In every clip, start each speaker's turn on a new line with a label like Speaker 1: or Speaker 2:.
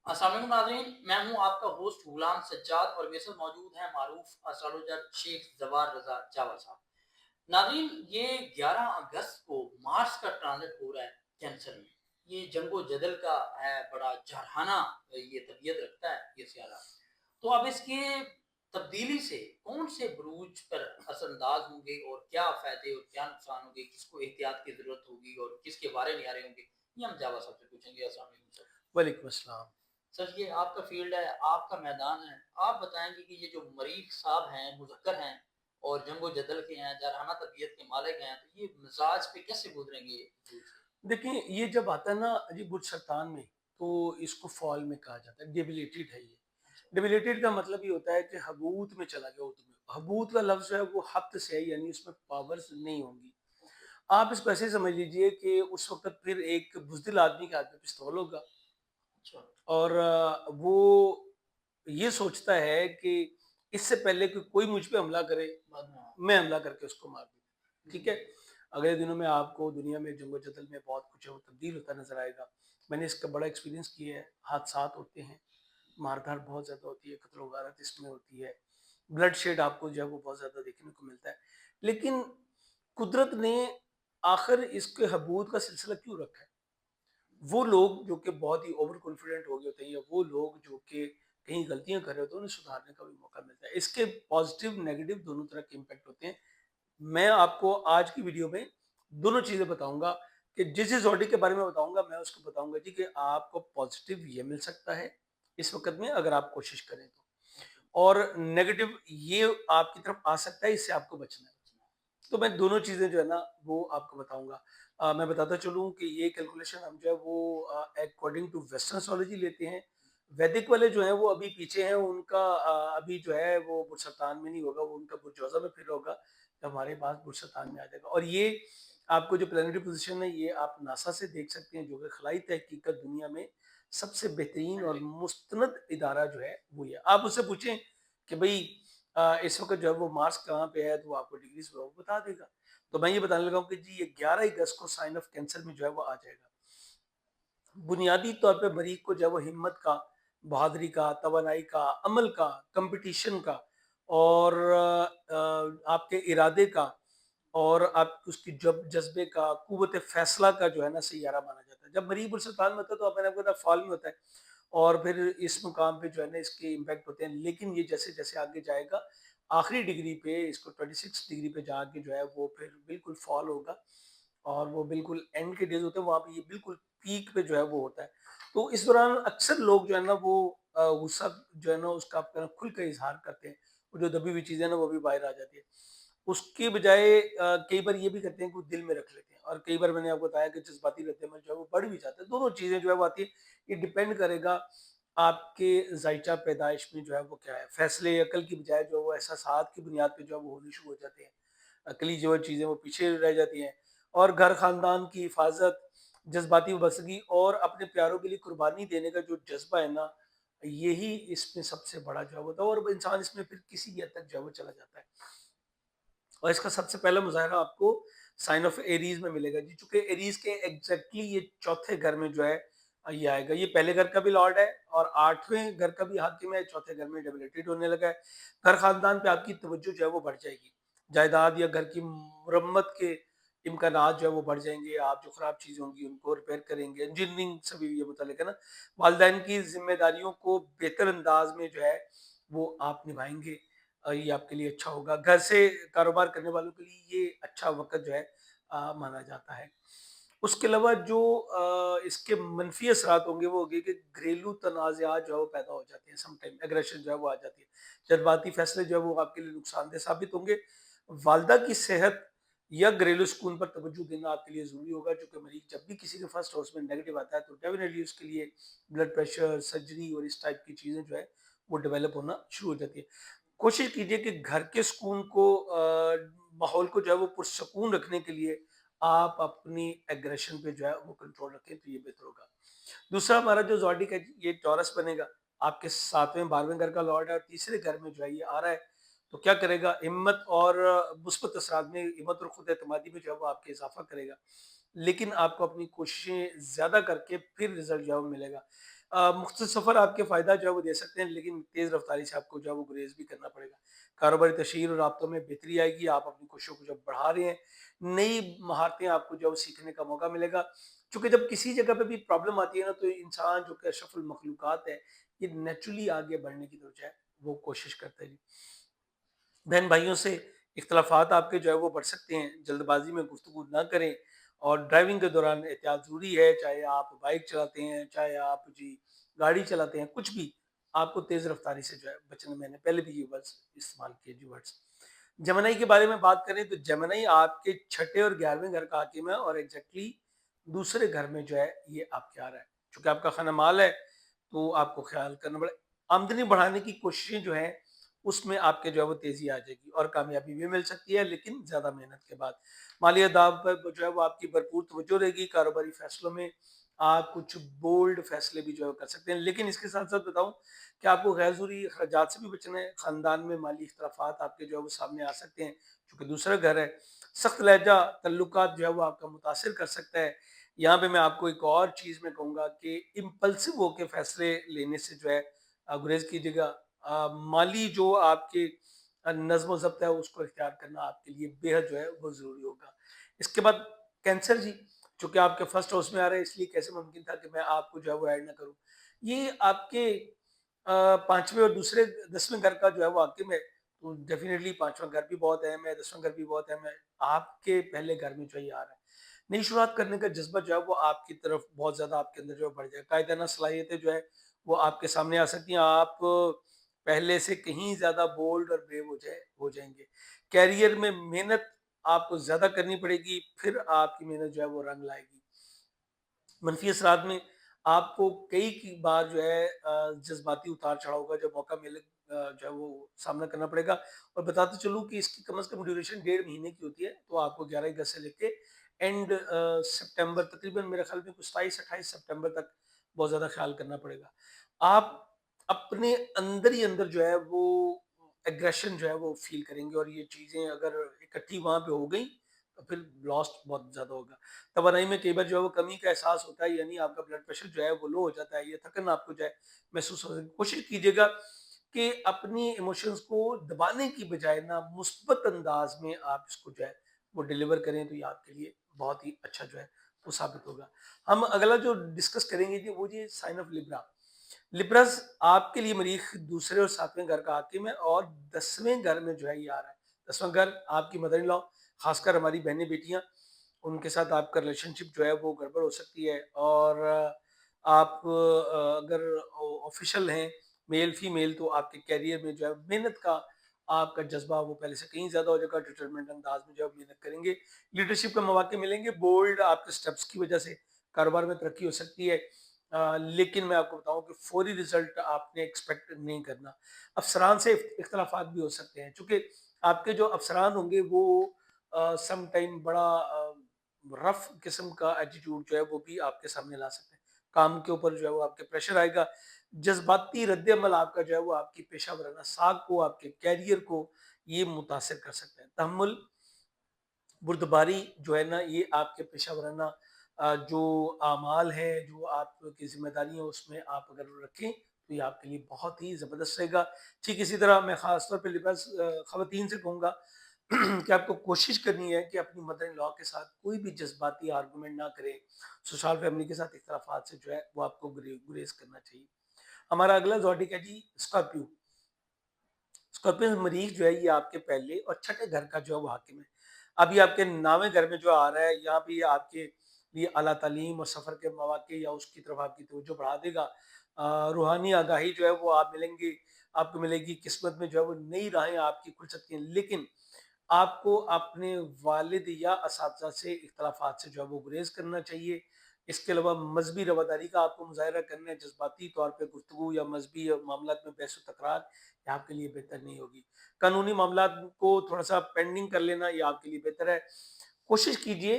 Speaker 1: अस्सलाम वालेकुम नाज़रीन, मैं हूँ आपका होस्ट गुलाम सज्जाद और मेरे साथ मौजूद हैं मारूफ एस्ट्रोलॉजर शेख जवार रजा जावा साहब। नाज़रीन, ये 11 अगस्त को मार्स का ट्रांजिट हो रहा है कैंसर में। ये जंगो जदल का है, बड़ा जरहाना ये तबीयत रखता है ये सियारा। तो अब इसके तब्दीली से कौन से बुरूज पर असरअंदाज होंगे और क्या फ़ायदे और क्या नुकसान होंगे, किसको एहतियात की ज़रूरत होगी और किसके बारे में आ रहे होंगे, ये हम जावा साहब से पूछेंगे। अस्सलाम वालेकुम सर।
Speaker 2: वालेकुम अस्सलाम।
Speaker 1: सर, ये आपका फील्ड है, आपका मैदान है। आप बताएँगे कि ये जो मरीख साहब हैं, मुज़क्कर हैं और जंगो जदल के हैं, जरहाना तबीयत के मालिक हैं, तो ये मिज़ाज पे कैसे गुज़रेंगे ये दूर से?
Speaker 2: देखिए, ये जब आता है ना जी बुर्ज सरतान में, तो इसको फ़ॉल में कहा जाता है, डेबिलिटेड है ये।
Speaker 1: अच्छा,
Speaker 2: डेबिलिटेड का मतलब ये होता है कि हबूत में चला गया उर्दू में। हबूत का लफ्ज़ जो है वो हब्त से है, यानी उसमें पावर्स नहीं होंगी।
Speaker 1: ओके,
Speaker 2: आप इसको ऐसे समझ लीजिए कि उस वक़्त फिर एक बुज़दिल आदमी के हाथ में पिस्तौल होगा
Speaker 1: अच्छा,
Speaker 2: और वो ये सोचता है कि इससे पहले कि कोई मुझ पे हमला करे,
Speaker 1: बाद में हाँ।
Speaker 2: मैं हमला करके उसको मार दूँ। ठीक है?
Speaker 1: जी,
Speaker 2: अगले दिनों में आपको दुनिया में जंगो-जदल में बहुत कुछ है वो तब्दील होता नज़र आएगा। मैंने इसका बड़ा एक्सपीरियंस किया है, हादसात होते हैं, मार-धाड़ बहुत ज़्यादा होती है, कत्ल-ओ-गारत इसमें होती है, ब्लड शेड आपको जो है वो बहुत ज़्यादा देखने को मिलता है। लेकिन कुदरत ने आखिर इसके हबूत का सिलसिला क्यों रखा है? वो लोग जो कि बहुत ही ओवर कॉन्फिडेंट हो गए होते हैं या वो लोग जो कि कहीं गलतियाँ कर रहे होते हैं, उन्हें सुधारने का भी मौका मिलता है। इसके पॉजिटिव, नेगेटिव दोनों तरह के इम्पैक्ट होते हैं। मैं आपको आज की वीडियो में दोनों चीज़ें बताऊँगा कि जिस ज़ोडी के बारे में बताऊँगा, मैं उसको बताऊँगा जी कि आपको पॉजिटिव ये मिल सकता है, इस वक़्त में अगर आप कोशिश करें तो।
Speaker 1: ओके,
Speaker 2: और नेगेटिव ये आपकी तरफ आ सकता है, इससे आपको बचना है।
Speaker 1: अच्छा,
Speaker 2: तो मैं दोनों चीज़ें जो है ना वो आपको बताऊँगा। मैं बताता चलूँ कि ये कैलकुलेशन हम जो है वो अकॉर्डिंग टू वेस्टर्न एस्ट्रोलॉजी लेते हैं। वैदिक वाले जो हैं वो अभी पीछे हैं, उनका अभी जो है वो बुर्सतान में नहीं होगा, वो उनका बुर्जोज़ा में फिर होगा, जब हमारे पास बुर्सतान में आ जाएगा। और ये आपको जो प्लैनेटरी पोज़ीशन है ये आप नासा से देख सकते हैं, जो कि खलाई तहकीकत दुनिया में सबसे बेहतरीन और
Speaker 1: सही,
Speaker 2: मुस्तनद इदारा जो है वो ये है। आप उससे पूछें कि भई इस वक़्त जो है वो मार्स कहाँ पे है, तो वो आपको डिग्रीज़ में वो बता देगा। तो मैं ये बताने लगा हूँ कि जी ये 11 अगस्त को साइन ऑफ कैंसर में जो है वो आ जाएगा। बुनियादी तौर पे मरीज़ को जो है वो हिम्मत का, बहादुरी का, तवानाई का, अमल का, कॉम्पिटिशन का और आपके इरादे का और आप उसकी जब जज़्बे का, कुव्वत फ़ैसला का जो है ना सैयारा माना जाता है। जब मरीज़ उर-सल्तान में होता है तो मैंने आपको बताया फ़ॉल में होता है और फिर इस मुकाम पे जो है ना इसके इम्पैक्ट होते हैं। लेकिन ये जैसे-जैसे आगे जाएगा, आखिरी डिग्री पे इसको 26 डिग्री पे जाके जो है वो फिर बिल्कुल फ़ॉल होगा और वो बिल्कुल एंड के डेज़ होते हैं, वहाँ पे ये बिल्कुल पीक पे जो है वो होता है। तो इस दौरान अक्सर लोग जो है ना वो गुस्सा जो है ना उसका अपना खुल के इज़हार करते हैं। वो जो दबी हुई चीज़ें हैं ना वो भी बाहर आ जाती है। उसकी बजाय कई बार ये भी करते हैं कि वो दिल में रख लेते हैं और कई बार मैंने आपको बताया कि जज़्बाती रद्द-अमल जो है वो बढ़ भी जाता है। दोनों चीज़ें जो है वो आती है। ये डिपेंड करेगा आपके ज़ायचा पैदाइश में जो है वो क्या है। फ़ैसले अक़ल की बजाय जो है वो एहसासात की बुनियाद पे जो है वो होने शुरू हो जाते हैं। अकली जो चीज़ें वो पीछे रह जाती हैं और घर ख़ानदान की हिफाज़त, जज़्बाती वबसगी और अपने प्यारों के लिए कुर्बानी देने का जो जज़्बा है ना, यही इसमें सबसे बड़ा जो है वो होता है और इंसान इसमें फिर किसी हद तक जो है वो चला जाता है। और इसका सबसे पहला मुज़ाहरा आपको साइन ऑफ एरीज़ में मिलेगा जी, चूँकि एरीज़ के एग्ज़ैक्टली ये चौथे घर में जो है ये आएगा। ये पहले घर का भी लॉर्ड है और 8वें घर का भी हाकिम है, चौथे घर में डेबिलिटेड होने लगा है। घर ख़ानदान पे आपकी तवज्जो जो है वो बढ़ जाएगी। जायदाद या घर की मुरम्मत के इम्कानात जो है वो बढ़ जाएँगे। आप जो ख़राब चीज़ें होंगी उनको रिपेयर करेंगे। इंजीनियरिंग से भी ये मुतल्लिक है ना। वालिदैन की ज़िम्मेदारियों को बेहतर अंदाज़ में जो है वो आप निभाएँगे। ये आपके लिए अच्छा होगा। घर से कारोबार करने वालों के लिए ये अच्छा वक़्त जो है माना जाता है। उसके अलावा जो इसके मनफ़ी असरात होंगे वो होंगे कि घरेलू तनाज़ात जो है वो पैदा हो जाते हैं समटाइम एग्रेशन जो है वो आ जाती है। जज़्बाती फ़ैसले जो है वो आपके लिए नुकसानदेह साबित होंगे। वालिदा की सेहत या घरेलू सुकून पर तवज्जो देना आपके लिए ज़रूरी होगा क्योंकि मरीज़ जब भी किसी के फर्स्ट हाउस में नेगेटिव आता है तो डेफ़िनिटली उसके लिए ब्लड प्रेशर, सर्जरी और इस टाइप की चीज़ें जो है वो डेवलप होना शुरू हो जाती है। कोशिश कीजिए कि घर के सुकून को माहौल को जो है वो पुरसुकून रखने के लिए आप अपनी एग्रेशन पे जो है वो कंट्रोल रखें तो ये बेहतर होगा। दूसरा हमारा जो ज़ोडिक है ये टॉरस बनेगा। आपके 7वें 12वें घर का लॉर्ड है और तीसरे घर में जो है ये आ रहा है। तो क्या करेगा हिम्मत और मुस्बत असरात में हिम्मत और खुद एतमादी में जो है वो आपके इज़ाफ़ा करेगा। लेकिन आपको अपनी कोशिशें ज़्यादा करके फिर रिज़ल्ट जो है वो मिलेगा। मुख्तसर सफ़र आपके फ़ायदा जो है वो दे सकते हैं, लेकिन तेज़ रफ़्तारी से आपको जो है वो गुरेज़ भी करना पड़ेगा। कारोबारी तशहीर और राब्तों में बेहतरी आएगी, आप अपनी कोशिशों को जब बढ़ा रहे हैं, नई महारतें आपको जो है वो सीखने का मौका मिलेगा। चूँकि जब किसी जगह पे भी प्रॉब्लम आती है ना, तो इंसान जो कि अशरफुल मखलूक़ात है, ये नेचुरली आगे बढ़ने की तरफ जो है वो कोशिश करता है जी। बहन-भाइयों से इख्तिलाफ़ात आपके जो है वो बढ़ सकते हैं, जल्दबाज़ी में गुफ्तगू ना करें और ड्राइविंग के दौरान एहतियात ज़रूरी है, चाहे आप बाइक चलाते हैं, चाहे आप जी गाड़ी चलाते हैं, कुछ भी आपको तेज़ रफ़्तारी से जो है बचना। मैंने पहले भी ये वर्ड्स इस्तेमाल किए जी वर्ड्स। जमनई के बारे में बात करें तो जमनई आपके छठे और 11वें घर का हाकिम है और एग्ज़ैक्टली दूसरे घर में जो है ये आपके आ रहा है। चूँकि आपका खाना माल है, तो आपको ख़्याल करना पड़े आमदनी बढ़ाने की कोशिशें जो हैं, उसमें आपके जो है वो तेज़ी आ जाएगी और कामयाबी भी मिल सकती है, लेकिन ज़्यादा मेहनत के बाद। माली अहदाफ़ पर जो है वो आपकी भरपूर तवज्जो रहेगी, कारोबारी फ़ैसलों में आप कुछ बोल्ड फ़ैसले भी जो है कर सकते हैं। लेकिन इसके साथ-साथ बताऊँ कि आपको गैर ज़रूरी अखराजात से भी बचना है, ख़ानदान में माली इख्तिलाफ़ात आपके जो है वो सामने आ सकते हैं, चूँकि दूसरा घर है। सख्त लहज़ा तल्लुकात जो है वो आपका मुतासिर कर सकता है। यहाँ पे मैं आपको एक और चीज़ मैं कहूँगा कि इम्पल्सिव होके फ़ैसले लेने से जो है गुरेज़ कीजिएगा। माली जो आपके नज़्म ज़ब्त है उसको इख्तियार करना आपके लिए बेहद जो है वो ज़रूरी होगा। इसके बाद कैंसर जी, चूँकि आपके फर्स्ट हाउस में आ रहा है, इसलिए कैसे मुमकिन था कि मैं आपको जो है वो ऐड ना करूँ। ये आपके 5वें और दूसरे 10वें घर का जो है वो हाकिम है, तो डेफ़िनिटली 5वां घर भी बहुत अहम है, 10वां घर भी बहुत अहम है। आपके पहले घर में जो है ये आ रहा है। नई शुरुआत करने का जज़्बा जो है वो आपकी तरफ बहुत ज़्यादा आपके अंदर जो है बढ़ जाएगा। कायदाना सलाहियतें जो है वो आपके सामने आ सकती हैं। आप पहले से कहीं ज़्यादा बोल्ड और ब्रेव हो जाएँगे। करियर में मेहनत आपको ज़्यादा करनी पड़ेगी, फिर आपकी मेहनत जो है वो रंग लाएगी। मनफ़ी असरात में आपको कई की बार जो है जज़्बाती उतार-चढ़ाव का जब मौका मिले जो है वो सामना करना पड़ेगा और बताते चलूँ कि इसकी कम से कम ड्यूरेशन 1.5 महीने की होती है, तो आपको 11 अगस्त से लेके एंड सितंबर तकरीबन मेरे ख़्याल में कुछ 27-28 सितंबर तक बहुत ज़्यादा ख़्याल करना पड़ेगा। आप अपने अंदर ही अंदर जो है वो एग्रेशन जो है वो फ़ील करेंगे और ये चीज़ें अगर इकट्ठी वहाँ पे हो गई, तो फिर लॉस्ट बहुत ज़्यादा होगा। तवानाई में कई बार जो है वो कमी का एहसास होता है, यानी आपका ब्लड प्रेशर जो है वो लो हो जाता है, ये थकन आपको जो है महसूस हो कोशिश कीजिएगा कि अपनी इमोशंस को दबाने की बजाय ना मुस्बत अंदाज में आप इसको जो है वो डिलीवर करें, तो ये आपके लिए बहुत ही अच्छा जो है वो साबित होगा। हम अगला जो डिस्कस करेंगे जी वो जी साइन ऑफ लिब्रा। लिब्रस आपके लिए मरीख दूसरे और 7वें घर का हाकिम है और 10वें घर में जो है ये आ रहा है। 10वां घर आपकी मदर इन लॉ, खासकर हमारी बहनें बेटियां, उनके साथ आपका रिलेशनशिप जो है वो गड़बड़ हो सकती है और आप अगर ऑफिशियल हैं मेल फीमेल, तो आपके कैरियर में जो है मेहनत का आपका जज्बा वो पहले से कहीं ज़्यादा हो जाएगा, डिटरमिनेंट अंदाज में जो है मेहनत करेंगे, लीडरशिप के मौके मिलेंगे, बोल्ड आपके स्टेप्स की वजह से कारोबार में तरक्की हो सकती है। लेकिन मैं आपको बताऊं कि फौरी रिजल्ट आपने एक्सपेक्ट नहीं करना। अफसरान से इख्तलाफात भी हो सकते हैं, चूंकि आपके जो अफसरान होंगे वो सम टाइम बड़ा रफ किस्म का एटीट्यूड जो है वो भी आपके सामने ला सकते हैं। काम के ऊपर जो है वो आपके प्रेशर आएगा, जज्बाती रद्द-अमल आपका जो है वो आपकी पेशा वराना साख को, आपके कैरियर को ये मुतासिर कर सकता है। तहम्मुल, बुर्दबारी जो है ना, ये आपके पेशा वराना जो आमाल है, जो आपकी ज़िम्मेदारी है, उसमें आप अगर रखें, तो ये आपके लिए बहुत ही ज़बरदस्त रहेगा। ठीक इसी तरह मैं ख़ास तौर पे लिबास ख़वातीन से कहूँगा कि आपको कोशिश करनी है कि अपनी मदर इन लॉ के साथ कोई भी जज़्बाती आर्गुमेंट ना करें। ससुराल फैमिली के साथ इख्तिलाफ़ात से जो है वो आपको गुरेज़ करना चाहिए। हमारा अगला ज़ोडिक है जी स्कॉर्पियो। स्कॉर्पियो मरीज़ जो है ये आपके पहले और छठे घर का जो है वो हाकिम है। अभी आपके 9वें घर में जो आ रहा है, यहाँ पे ये आपके लिए आला तालीम और सफ़र के मौके या उसकी तरफ आपकी तवज्जो बढ़ा देगा। रूहानी आगाही जो है वो आप मिलेंगी, आपको मिलेगी, किस्मत में जो है वो नई राहें आपकी खुल सकती हैं। लेकिन आपको अपने वालिद या असातिज़ा से इख्तिलाफ़ात से जो है वो गुरेज़ करना चाहिए। इसके अलावा मज़हबी रवादारी का आपको मुज़ाहिरा करना है, जज़्बाती तौर पे गुफ्तगू या मज़हबी मामलात में बहस-ओ-तकरार ये आपके लिए बेहतर नहीं होगी। कानूनी मामलात को थोड़ा-सा पेंडिंग कर लेना ये आपके लिए बेहतर है। कोशिश कीजिए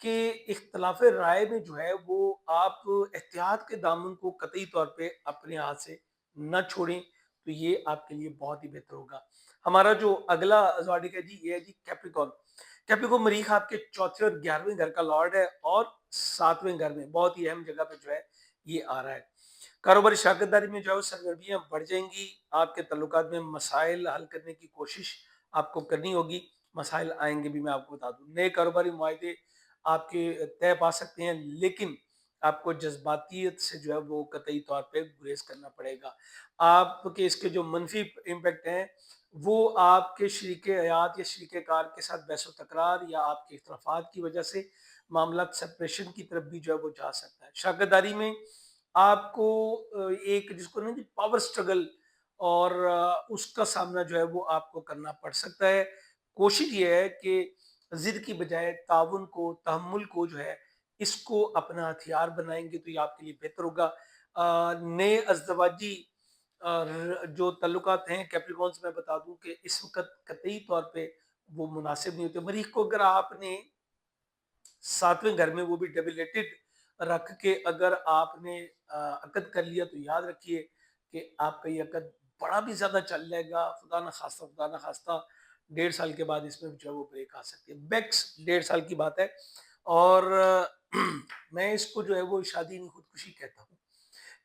Speaker 2: कि इख्तिलाफ़ राय में जो है वो आप एहतियात के दामन को कतई तौर पे अपने हाथ से ना छोड़ें, तो ये आपके लिए बहुत ही बेहतर होगा। हमारा जो अगला ज़ोडिक है जी, ये है जी कैप्रिकॉर्न। कैप्रिकॉर्न मरीख़ आपके चौथे और 11वें घर का लॉर्ड है और 7वें घर में बहुत ही अहम जगह पे जो है ये आ रहा है। کاروباری شراکت داری میں جو ہے وہ سرگرمیاں بڑھ جائیں گی، آپ کے تعلقات میں مسائل حل کرنے کی کوشش آپ کو کرنی ہوگی، مسائل آئیں گے بھی میں آپ کو بتا دوں، نئے کاروباری معاہدے آپ کے طے پا سکتے ہیں، لیکن آپ کو جذباتیت سے جو ہے وہ قطعی طور پہ گریز کرنا پڑے گا۔ آپ کے اس کے جو منفی امپیکٹ ہیں وہ آپ کے شریک حیات یا شریک کار کے ساتھ بحث و تکرار یا آپ کے اختلافات کی وجہ سے معاملات سپریشن کی طرف بھی جو ہے وہ جا سکتا ہے۔ شراکت داری میں آپ کو ایک جس کو نا پاور سٹرگل اور اس کا سامنا جو ہے وہ آپ کو کرنا پڑ سکتا ہے۔ کوشش یہ ہے کہ ضد کی بجائے تعاون کو، تحمل کو جو ہے اس کو اپنا ہتھیار بنائیں گے تو یہ آپ کے لیے بہتر ہوگا۔ نئے ازدواجی جو تعلقات ہیں کیپریکونس میں بتا دوں کہ اس وقت قطعی طور پہ وہ مناسب نہیں ہوتے۔ مریخ کو اگر آپ نے ساتویں گھر میں وہ بھی ڈیبلیٹڈ رکھ کے اگر آپ نے عقد کر لیا تو یاد رکھیے کہ آپ کا یہ عقد بڑا بھی زیادہ چل جائے گا، خدا نہ خواستہ 1.5 سال کے بعد اس میں جو ہے وہ بریک آ سکتی ہے۔ بیکس 1.5 سال کی بات ہے، اور میں اس کو جو ہے وہ شادی نہیں خودکشی کہتا ہوں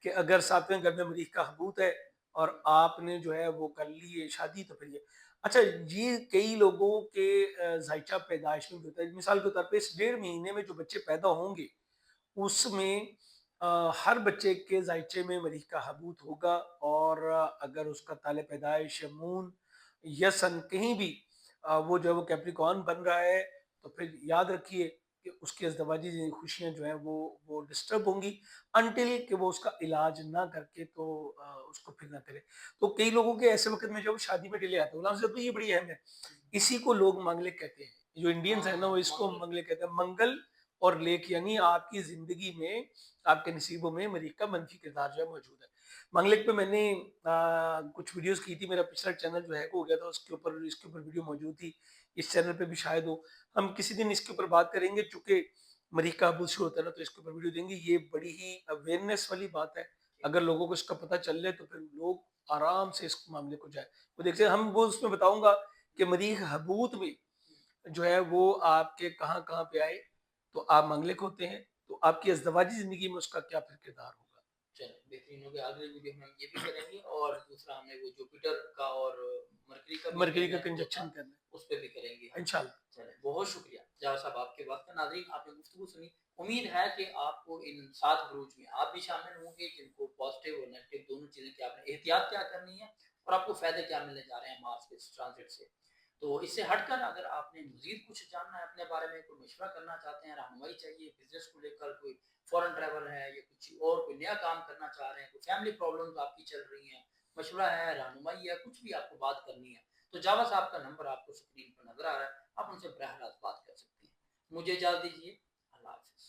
Speaker 2: کہ اگر ساتویں گھر میں مریخ کا حبوط ہے اور آپ نے جو ہے وہ کر لی ہے شادی تو پھر یہ اچھا یہ کئی لوگوں کے ذائچہ پیدائش میں بھی ہوتا ہے۔ مثال کے طور پہ اس 1.5 مہینے میں جو بچے پیدا ہوں گے اس میں ہر بچے کے ذائچے میں مریخ کا حبوط ہوگا، اور اگر اس کا تال پیدائش مون یا سن کہیں بھی وہ جو ہے وہ کیپریکون بن رہا ہے تو پھر یاد رکھیے کہ اس کی ازدواجی خوشیاں جو ہیں وہ ڈسٹرب ہوں گی انٹل کہ وہ اس کا علاج نہ کر کے تو اس کو پھر نہ کرے۔ تو کئی لوگوں کے ایسے وقت میں جو شادی میں ڈیلے آتا ہے، غلام صاحب تو یہ بڑی اہم ہے، اسی کو لوگ منگلک کہتے ہیں، جو انڈینز ہیں نا وہ اس کو منگلک کہتے ہیں۔ منگل اور لیک یعنی آپ کی زندگی میں آپ کے نصیبوں میں مریخ کا منفی کردار جو ہے موجود ہے۔ منگلک پہ میں نے کچھ ویڈیوز کی تھی، میرا پچھلا چینل جو ہے ہو گیا تھا، اس کے اوپر ویڈیو موجود تھی، اس چینل پہ بھی شاید ہو، ہم کسی دن اس کے اوپر بات کریں گے، چونکہ مریخ کا حبوط شروع ہوتا ہے نا تو اس کے اوپر ویڈیو دیں گے۔ یہ بڑی ہی اویئرنیس والی بات ہے، اگر لوگوں کو اس کا پتہ چل جائے تو پھر لوگ آرام سے اس معاملے کو جائے وہ دیکھتے ہیں۔ ہم وہ اس میں بتاؤں گا کہ مریخ حبوط میں جو ہے وہ آپ کے کہاں کہاں پہ آئے تو آپ منگلک ہوتے ہیں، تو آپ کی ازدواجی زندگی میں اس کا کیا پھر کردار ہوگا۔
Speaker 1: چلیں بہترین ہو گیا، اگلے ویڈیو میں ہم یہ بھی کریں گے، اور دوسرا ہم نے وہ جوپیٹر کا اور مرکری کا
Speaker 2: کنجکشن کرنا
Speaker 1: اس پہ بھی کریں گے
Speaker 2: ہے انشاءاللہ۔
Speaker 1: چلیں بہت شکریہ جاوید صاحب آپ کے وقت کا۔ ناظرین آپ نے گفتگو سنی، امید ہے کہ آپ کو ان 7 بروج میں آپ بھی شامل ہوں گے جن کو پازیٹیو اور نیگیٹو دونوں چیزیں کہ آپ نے احتیاط کیا کرنی ہے اور آپ کو فائدے کیا ملنے جا رہے ہیں مارس کے ٹرانزٹ سے۔ تو اس سے ہٹ کر اگر آپ نے مزید کچھ جاننا ہے اپنے بارے میں، کوئی مشورہ کرنا چاہتے ہیں، رہنمائی چاہیے بزنس کو لے کر، کوئی فورن ٹریول ہے یا کچھ اور کوئی نیا کام کرنا چاہ رہے ہیں، کوئی فیملی پرابلمز آپ کی چل رہی ہیں، مشورہ ہے، رہنمائی ہے، کچھ بھی آپ کو بات کرنی ہے تو جاوید صاحب کا نمبر آپ کو اسکرین پر نظر آ رہا ہے، آپ ان سے براہ راست بات کر سکتے ہیں۔ مجھے اجازت دیجیے۔